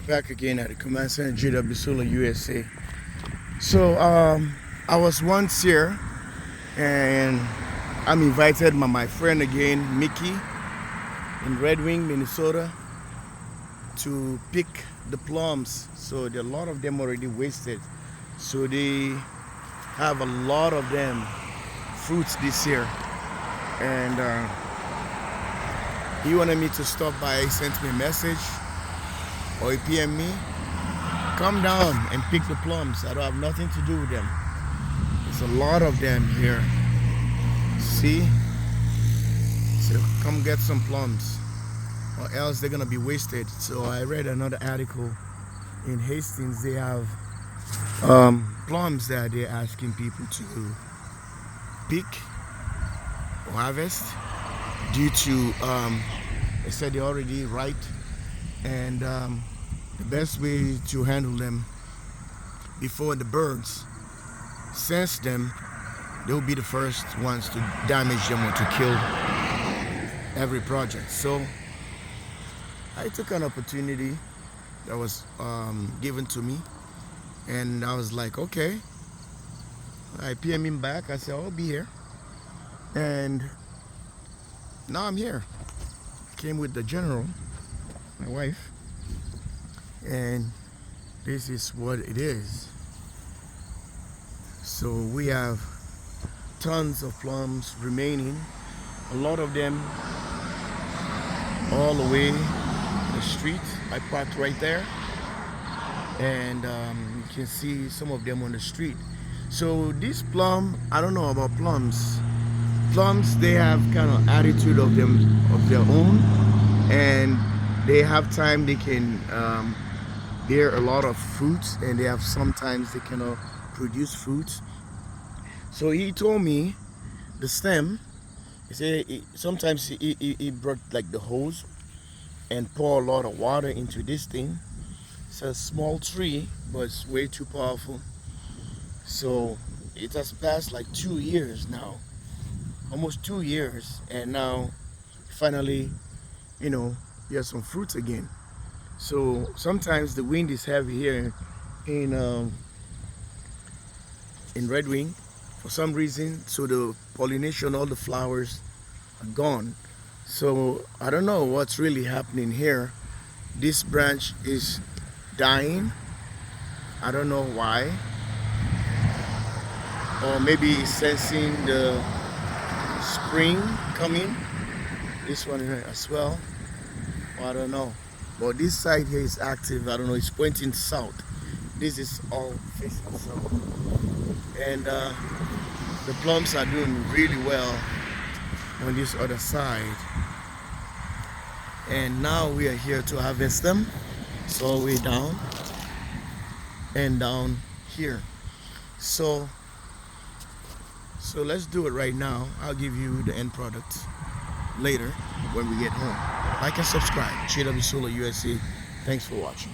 Back again at the command center JW Solar USA. So I was once here and I'm invited by my friend again, Mickey, in Red Wing, Minnesota, to pick the plums. So there are a lot of them already wasted. So they have a lot of them fruits this year. And he wanted me to stop by. He sent me a message or he PM me, come down and pick the plums. I don't have nothing to do with them. There's a lot of them here. See? So come get some plums or else they're gonna be wasted. So I read another article in Hastings. They have plums that they're asking people to pick or harvest due to they said they're already ripe, and the best way to handle them before the birds sense them, they'll be the first ones to damage them or to kill every project. So I took an opportunity that was given to me, and I was like, okay. I PM him back. I said, I'll be here, and now I'm here. Came with the general, my wife, and this is what it is. So we have tons of plums remaining, a lot of them all the way to the street. I parked right there, and you can see some of them on the street. So this plum, I don't know about plums. Plums, they have kind of attitude of their own, and they have time they can bear a lot of fruits, and they have sometimes they cannot produce fruits. So he told me the stem, he said sometimes he brought like the hose and pour a lot of water into this thing. It's a small tree, but it's way too powerful. So it has passed like 2 years now, almost 2 years, and now finally, he has some fruits again. So sometimes the wind is heavy here in Red Wing for some reason, so the pollination, all the flowers are gone. So I don't know what's really happening here. This branch is dying. I don't know why, or maybe it's sensing the spring coming. This one here as well. I don't know. But this side here is active. I don't know. It's pointing south. This is all facing south. And the plums are doing really well on this other side. And now we are here to harvest them. It's all the way down and down here. So let's do it right now. I'll give you the end product later when we get home. Like and subscribe. JW Solar USA. Thanks for watching.